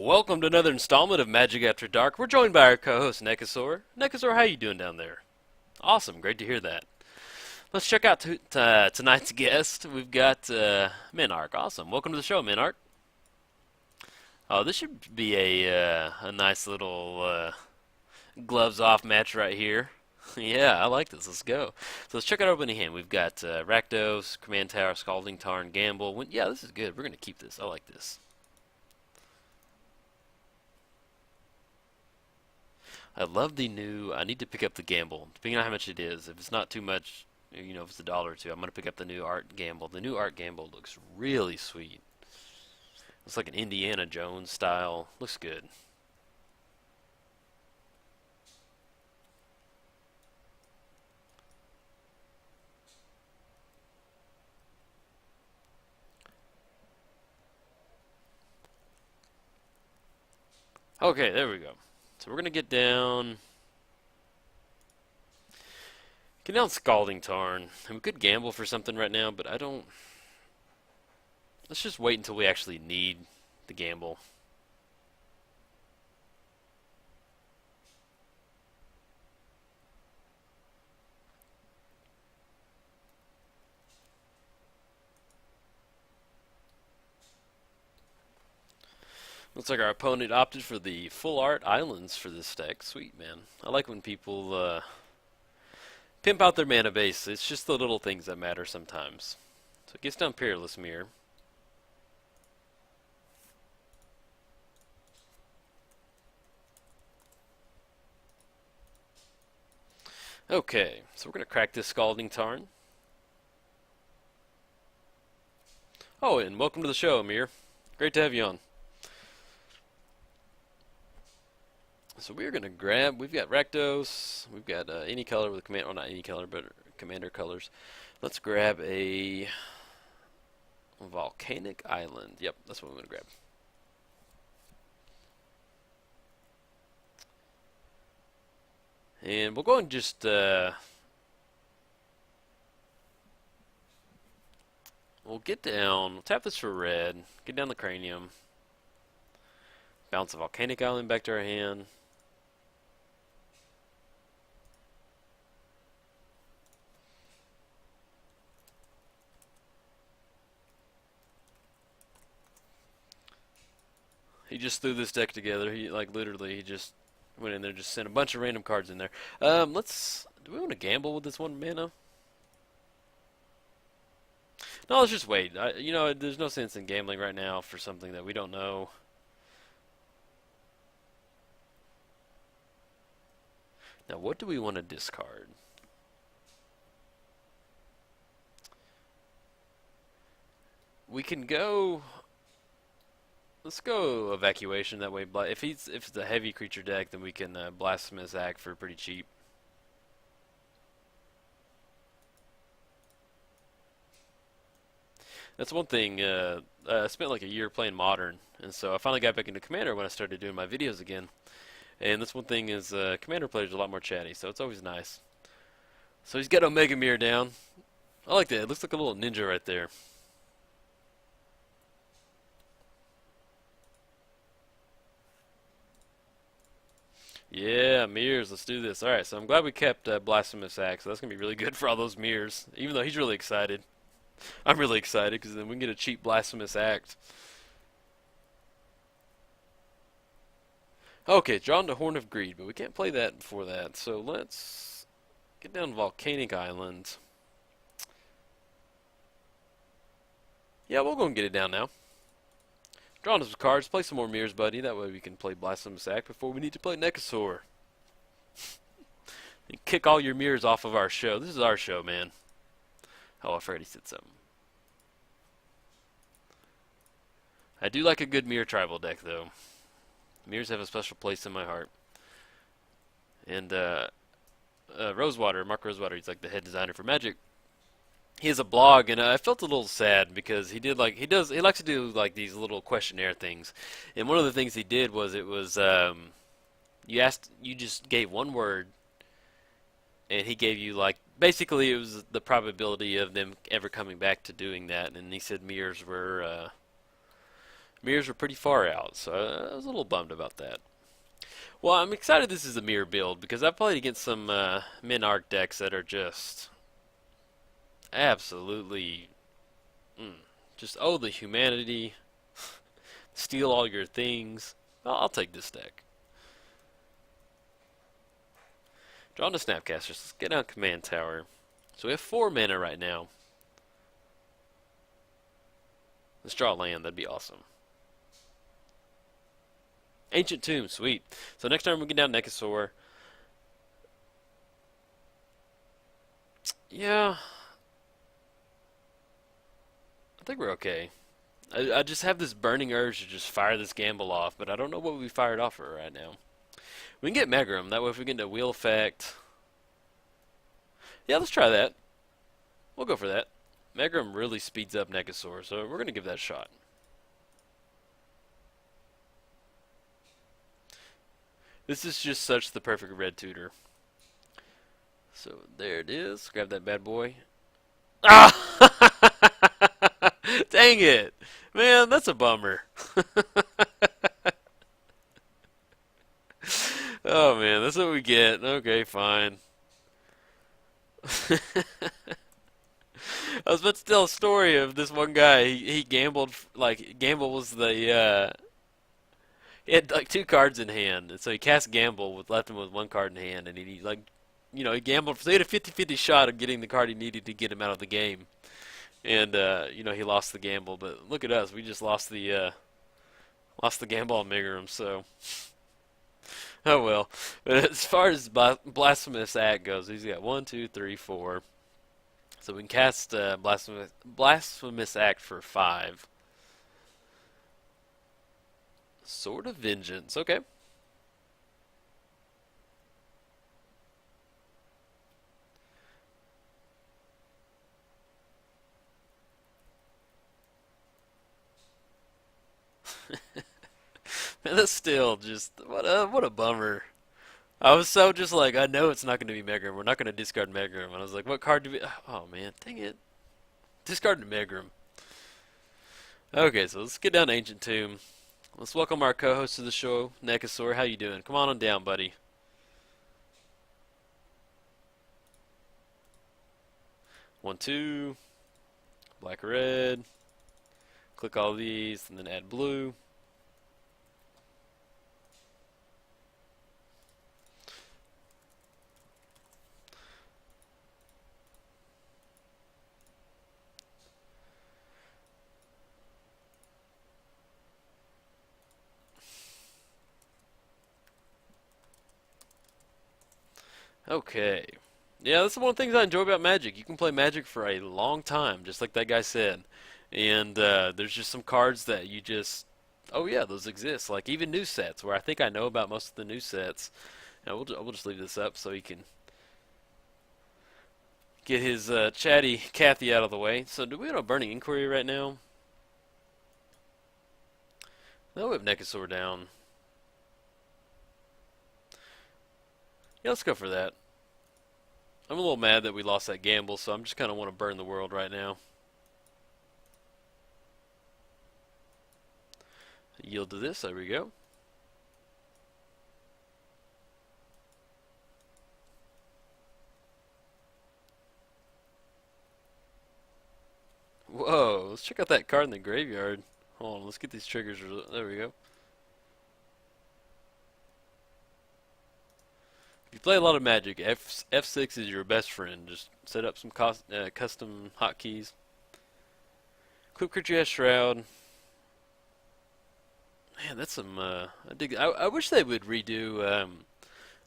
Welcome to another installment of Magic After Dark. We're joined by our co-host Nekusar. Nekusar, how you doing down there? Awesome, great to hear that. Let's check out tonight's guest. We've got Mindrazer. Awesome, welcome to the show, Mindrazer. Oh, this should be a nice little gloves off match right here. Yeah, I like this. Let's go. So let's check out our opening hand. We've got Rakdos, Command Tower, Scalding Tarn, Gamble. Yeah, this is good. We're gonna keep this. I like this. I love the new. I need to pick up the gamble, depending on how much it is. If it's not too much, if it's $1 or two, I'm gonna pick up the new art gamble. The new art gamble looks really sweet. Looks like an Indiana Jones style. Looks good. Okay, there we go. So we're gonna get down Scalding Tarn. And we could gamble for something right now, but I don't. Let's just wait until we actually need the gamble. Looks like our opponent opted for the full art islands for this deck. Sweet, man. I like when people pimp out their mana base. It's just the little things that matter sometimes. So it gets down Peerless Mirror. Okay, so we're going to crack this Scalding Tarn. Oh, and welcome to the show, Amir. Great to have you on. So we're going to grab, we've got Rakdos, we've got any color with command, well not any color, but commander colors. Let's grab a Volcanic Island. Yep, that's what we're going to grab. And we'll go and just, we'll get down, we'll tap this for red, get down the Cranium, bounce a Volcanic Island back to our hand. He just threw this deck together. He literally he just went in there, just sent a bunch of random cards in there. Do we want to gamble with this one mana? No, let's just wait. There's no sense in gambling right now for something that we don't know. Now, what do we want to discard? We can go. Let's go Evacuation. That way, if it's a heavy creature deck, then we can Blasphemous Act for pretty cheap. That's one thing. I spent like a year playing Modern, and so I finally got back into Commander when I started doing my videos again. And that's one thing is Commander players are a lot more chatty, so it's always nice. So he's got Omega Mirror down. I like that. It looks like a little ninja right there. Yeah, mirrors. Let's do this. All right, so I'm glad we kept Blasphemous Axe. So that's gonna be really good for all those mirrors. Even though he's really excited, I'm really excited because then we can get a cheap Blasphemous Act. Okay, drawn to Horn of Greed, but we can't play that before that. So let's get down Volcanic Island. Yeah, we'll go and get it down now. Drawing some cards. Play some more mirrors, buddy. That way we can play Blasphemous Act before we need to play Nekusar. Kick all your mirrors off of our show. This is our show, man. Oh, I forgot he said something. I do like a good mirror tribal deck, though. Mirrors have a special place in my heart. And Rosewater, Mark Rosewater, he's like the head designer for Magic. He has a blog, and I felt a little sad because he likes to do like these little questionnaire things. And one of the things he did was you just gave one word, and he gave you like basically it was the probability of them ever coming back to doing that. And he said mirrors were Mirrors were pretty far out, so I was a little bummed about that. Well, I'm excited this is a mirror build because I've played against some Minarch decks that are just absolutely mm, just oh the humanity, steal all your things. I'll take this deck. Drawn to Snapcasters. Let's get out Command Tower. So we have 4 mana right now. Let's draw a land. That'd be awesome. Ancient Tomb. Sweet. So next turn we get down Nekusar. Yeah. I think we're okay. I just have this burning urge to just fire this gamble off, but I don't know what we fired off for right now. We can get Megrim. That way if we get into wheel effect. Yeah, let's try that. We'll go for that. Megrim really speeds up Nekusar, so we're going to give that a shot. This is just such the perfect red tutor. So there it is. Grab that bad boy. Ah! Dang it. Man, that's a bummer. Oh man, that's what we get. Okay, fine. I was about to tell a story of this one guy. He gambled like Gamble was the he had like 2 cards in hand, and so he cast Gamble with left him with 1 card in hand, and he like he gambled. So he had a 50-50 shot of getting the card he needed to get him out of the game, and he lost the gamble. But look at us, we just lost the gamble on Megrim. So oh well. But as far as Blasphemous Act goes, he's got 1, 2, 3, 4. So we can cast Blasphemous Act for 5. Sword of Vengeance. Okay. Man, that's still just what a bummer. I was so just like, I know it's not going to be Megrim. We're not going to discard Megrim. And I was like, what card do we? Oh man, dang it! Discard Megrim. Okay, so let's get down to Ancient Tomb. Let's welcome our co-host to the show, Nekusar. How you doing? Come on down, buddy. 1, 2, black, red. Click all these, and then add blue. Okay. Yeah, that's one of the things I enjoy about Magic. You can play Magic for a long time, just like that guy said. And there's just some cards that you just, oh yeah, those exist. Like even new sets, where I think I know about most of the new sets. And we'll just leave this up so he can get his chatty Cathy out of the way. So do we have a Burning Inquiry right now? No, we have Nekusar down. Yeah, let's go for that. I'm a little mad that we lost that gamble, so I'm just kind of want to burn the world right now. Yield to this, there we go. Whoa, let's check out that card in the graveyard. Hold on, let's get these triggers. There we go. If you play a lot of Magic, F6 is your best friend. Just set up some custom hotkeys. Clip Creature Shroud. Man, that's some. I wish they would redo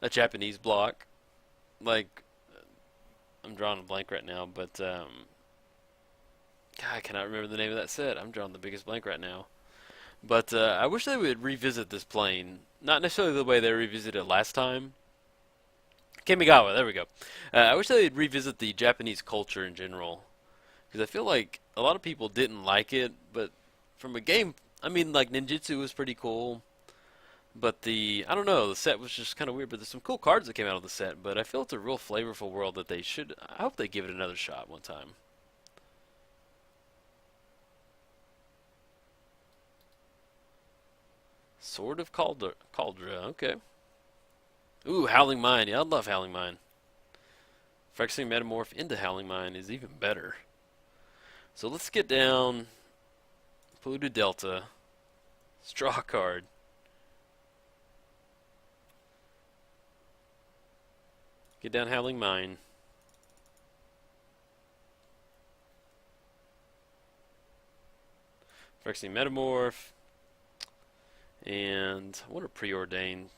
a Japanese block. Like, I'm drawing a blank right now, but God, I cannot remember the name of that set. I'm drawing the biggest blank right now. But I wish they would revisit this plane. Not necessarily the way they revisited it last time. Kamigawa, there we go. I wish they would revisit the Japanese culture in general. Because I feel like a lot of people didn't like it, but from a game, I mean, like Ninjutsu was pretty cool. But I don't know, the set was just kind of weird. But there's some cool cards that came out of the set. But I feel it's a real flavorful world that they should, I hope they give it another shot one time. Sword of Cauldra, okay. Ooh, Howling Mine. Yeah, I love Howling Mine. Phyrexian Metamorph into Howling Mine is even better. So let's get down Polluted Delta. Let's draw a card. Get down Howling Mine. Phyrexian Metamorph. And I want to preordain.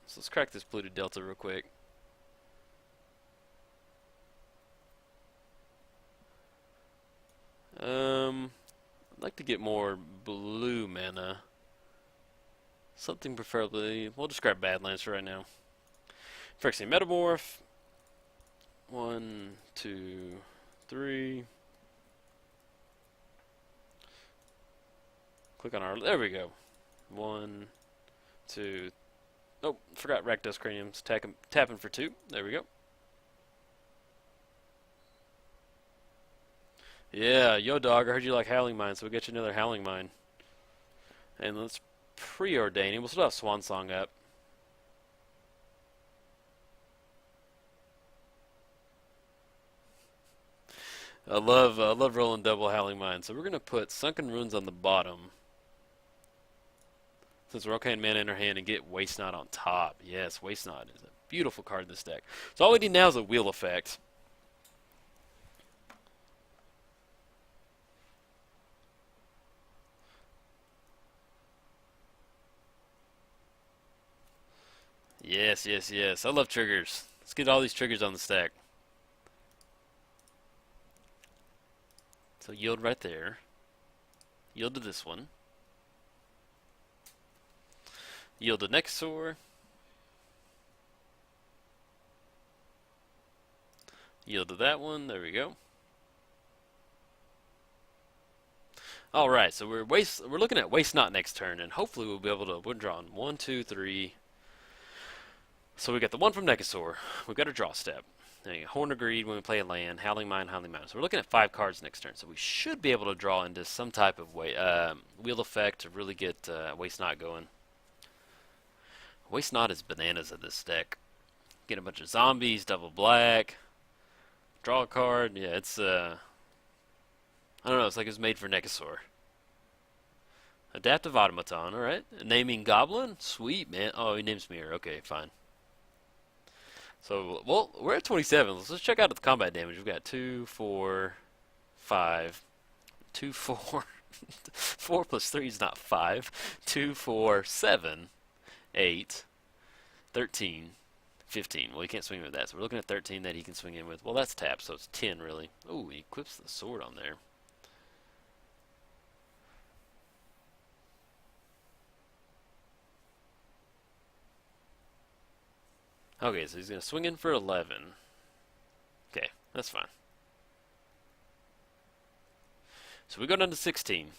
So let's crack this Polluted Delta real quick. I'd like to get more blue mana. Something preferably. We'll just grab Badlands for right now. Phyrexian Metamorph. 1, 2, 3. Click on our. There we go. 1, 2. Oh, forgot Rakdos Craniums. Tapping for 2. There we go. Yeah, yo dog, I heard you like Howling Mine, so we'll get you another Howling Mine. And let's preordain it. We'll still have Swan Song up. I love rolling double Howling Mine. So we're gonna put Sunken Ruins on the bottom, since we're okay in mana in our hand, and get Waste Not on top. Yes, Waste Not is a beautiful card in this deck. So all we need now is a wheel effect. Yes, yes, yes. I love triggers. Let's get all these triggers on the stack. So yield right there. Yield to this one. Yield to Nekusar. Yield to that one. There we go. All right, so we're looking at Waste Not next turn, and hopefully we'll be able to. We're drawing 1, 2, 3. So we got the one from Nekusar. We've got a draw step. Horn of Greed when we play a land. Howling Mine, Howling Mine. So we're looking at 5 cards next turn. So we should be able to draw into some type of wheel effect to really get Waste Not going. Waste Not is bananas in this deck. Get a bunch of zombies, double black, draw a card. Yeah, it's I don't know. It's like it was made for Nekusar. Adaptive Automaton. All right. Naming Goblin. Sweet man. Oh, he names Mirror. Okay, fine. So, well, we're at 27. Let's check out the combat damage. We've got 2, 4, 5, 2, 4. 4 plus 3 is not 5. 2, 4, 7, 8, 13, 15. Well, he can't swing with that, so we're looking at 13 that he can swing in with. Well, that's tapped, so it's 10, really. Ooh, he equips the sword on there. Okay, so he's going to swing in for 11. Okay, that's fine. So we go down to 16.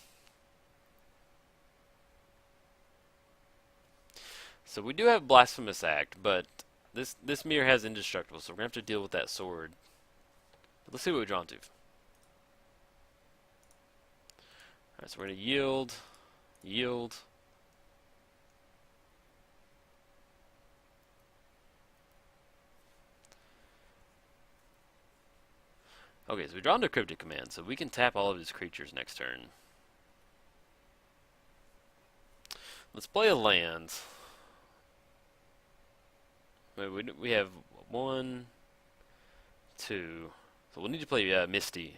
So we do have Blasphemous Act, but this mirror has Indestructible, so we're going to have to deal with that sword. But let's see what we're drawn to. Alright, so we're going to yield, yield. Okay, so we draw into Cryptic Command, so we can tap all of his creatures next turn. Let's play a land. We have 1, 2. So we'll need to play Misty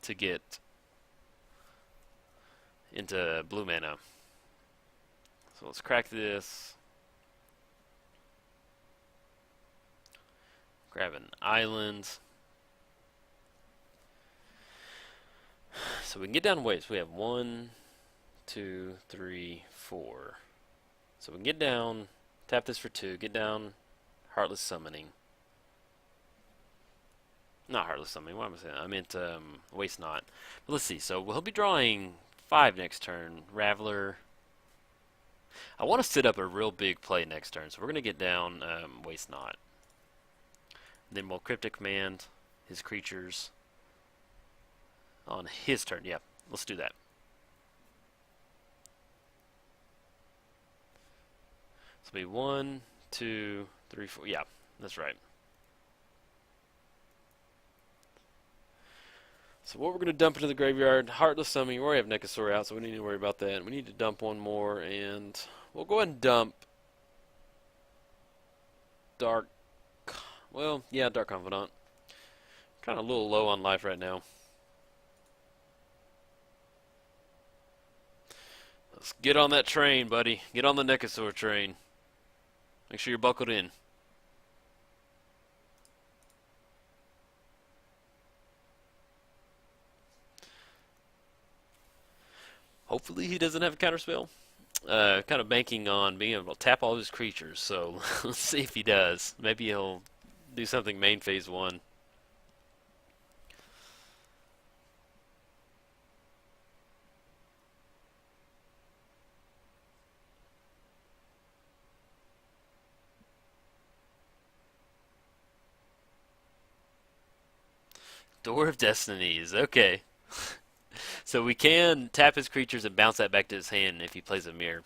to get into blue mana. So let's crack this. Grab an island. So we can get down waves. We have 1, 2, 3, 4. So we can get down, tap this for 2, get down Heartless Summoning. Not Heartless Summoning, what am I saying? I meant Waste Not. But let's see, so we'll be drawing 5 next turn. Raveler. I want to set up a real big play next turn, so we're going to get down Waste Not. Then we'll Cryptic Command his creatures on his turn. Yeah, let's do that. This will be 1, 2, 3, 4. Yeah, that's right. So what we're going to dump into the graveyard, Heartless Summon. We already have Nekusar out, so we don't need to worry about that. We need to dump one more, and we'll go ahead and dump Dark. Well, yeah, Dark Confidant. Kind of a little low on life right now. Let's get on that train, buddy. Get on the Nekusar train. Make sure you're buckled in. Hopefully he doesn't have a counterspell. Kind of banking on being able to tap all of his creatures, so let's see if he does. Maybe he'll do something main phase 1. Door of Destinies, okay. So we can tap his creatures and bounce that back to his hand if he plays a mirror.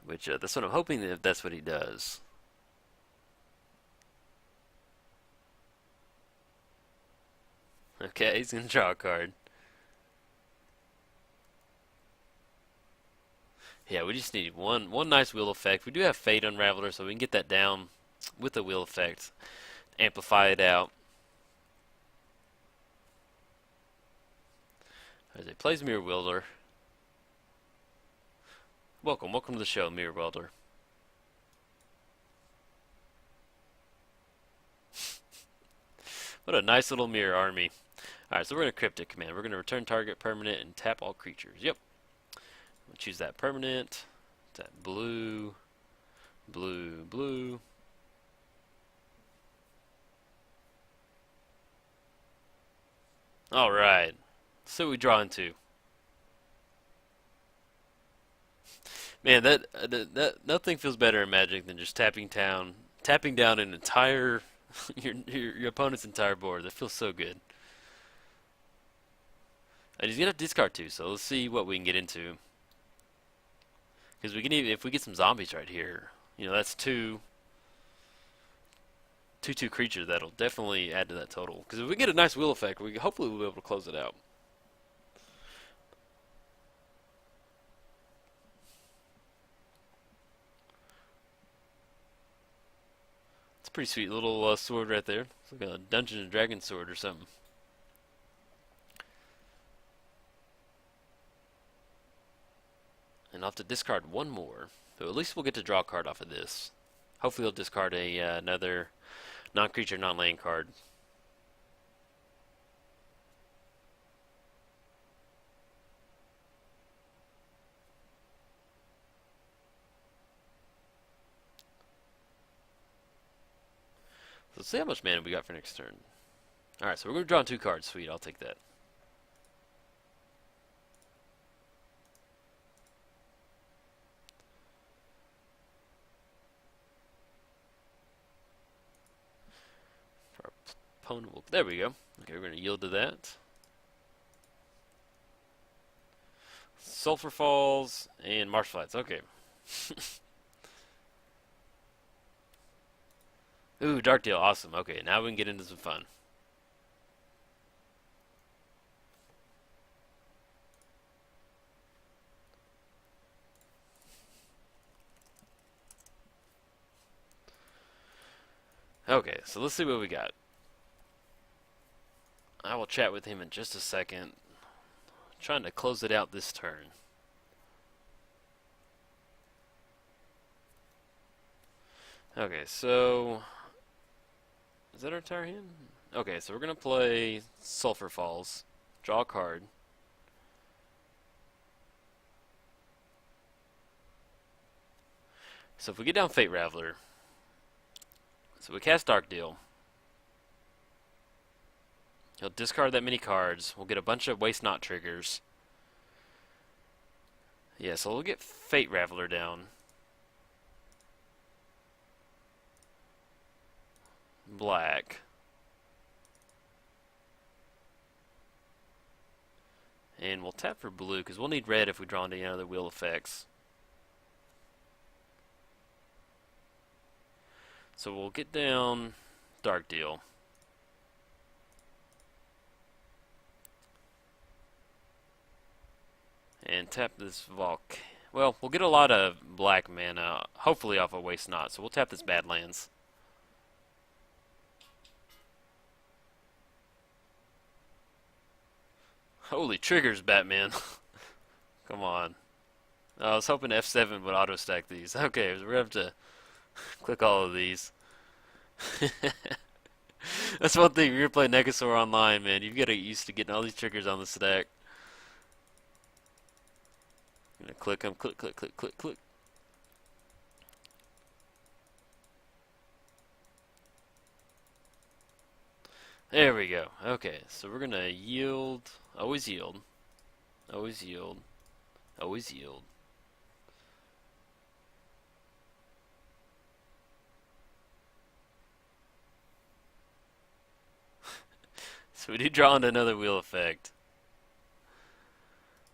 Which, that's what I'm hoping that that's what he does. Okay, he's going to draw a card. Yeah, we just need one nice wheel effect. We do have Fate Unraveler, so we can get that down with the wheel effect. Amplify it out. As he plays Mirror Welder. Welcome to the show, Mirror Welder. What a nice little mirror army. Alright, so we're going to Cryptic Command. We're going to return target permanent and tap all creatures. Yep. We'll choose that permanent. Tap blue. Blue, blue. Alright. So we draw into. Man, that nothing feels better in Magic than just tapping down an entire your opponent's entire board. That feels so good. And he's gonna discard 2, so let's see what we can get into. Because we can even if we get some zombies right here, that's two creatures that'll definitely add to that total. Because if we get a nice wheel effect, hopefully we'll be able to close it out. It's a pretty sweet little sword right there. It's like a Dungeons and Dragons sword or something. And I'll have to discard one more. So at least we'll get to draw a card off of this. Hopefully he'll discard another non-creature, non-land card. So let's see how much mana we got for next turn. Alright, so we're going to draw 2 cards. Sweet, I'll take that. Our opponent will... There we go. Okay, we're going to yield to that. Sulfur Falls and Marsh Flats. Okay. Ooh, Dark Deal. Awesome. Okay, now we can get into some fun. Okay, so let's see what we got. I will chat with him in just a second. Trying to close it out this turn. Okay, so... Is that our entire hand? Okay, so we're going to play Sulfur Falls. Draw a card. So if we get down Fate Raveler... So we cast Dark Deal. He'll discard that many cards. We'll get a bunch of Waste Not triggers. Yeah, so we'll get Fate Raveler down. Black. And we'll tap for blue, because we'll need red if we draw into any other wheel effects. So we'll get down Dark Deal. And tap this Volk. Well, we'll get a lot of black mana, hopefully off of Waste Not. So we'll tap this Badlands. Holy triggers, Batman. Come on. I was hoping F7 would auto-stack these. Okay, so we're going to have to click all of these. That's one thing, if you're playing Nekusar online, man, you've got to get used to getting all these triggers on the stack. I'm going to click them, click, click, click, click, click. There we go. Okay, so we're going to yield, always yield, always yield, always yield. So we do draw into another wheel effect.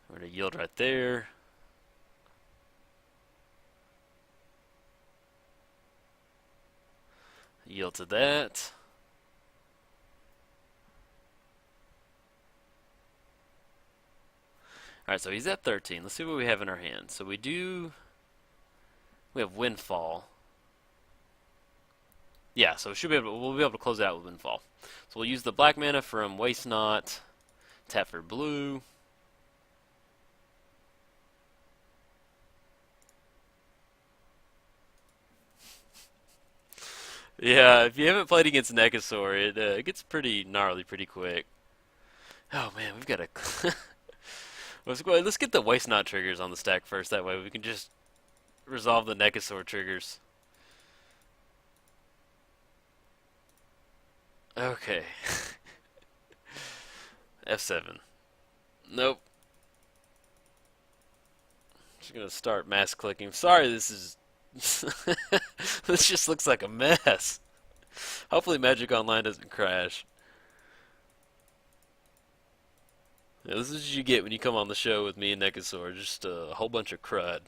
We're going to yield right there. Yield to that. Alright, so he's at 13. Let's see what we have in our hand. So we have Windfall. Yeah, so we'll be able to close it out with Windfall. So we'll use the black mana from Waste Not, tap for blue. Yeah, if you haven't played against Nekusar, it gets pretty gnarly pretty quick. Oh man, we've got to... Let's get the Waste Not triggers on the stack first, that way we can just resolve the Nekusar triggers. Okay. F7. Nope. Just gonna start mass clicking. Sorry, this is... this just looks like a mess. Hopefully Magic Online doesn't crash. Yeah, this is what you get when you come on the show with me and Nekusar. Just a whole bunch of crud.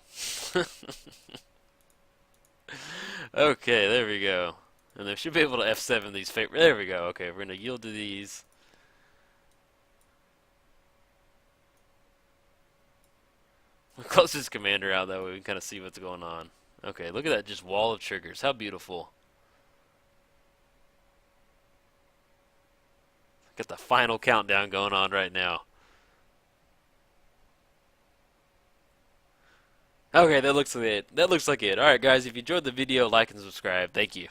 Okay, there we go. And they should be able to F7 these favorite. There we go. Okay, we're going to yield to these. We'll close this commander out, that way we can kind of see what's going on. Okay, look at that just wall of triggers. How beautiful. Got the final countdown going on right now. Okay, that looks like it. That looks like it. Alright guys, if you enjoyed the video, like and subscribe. Thank you.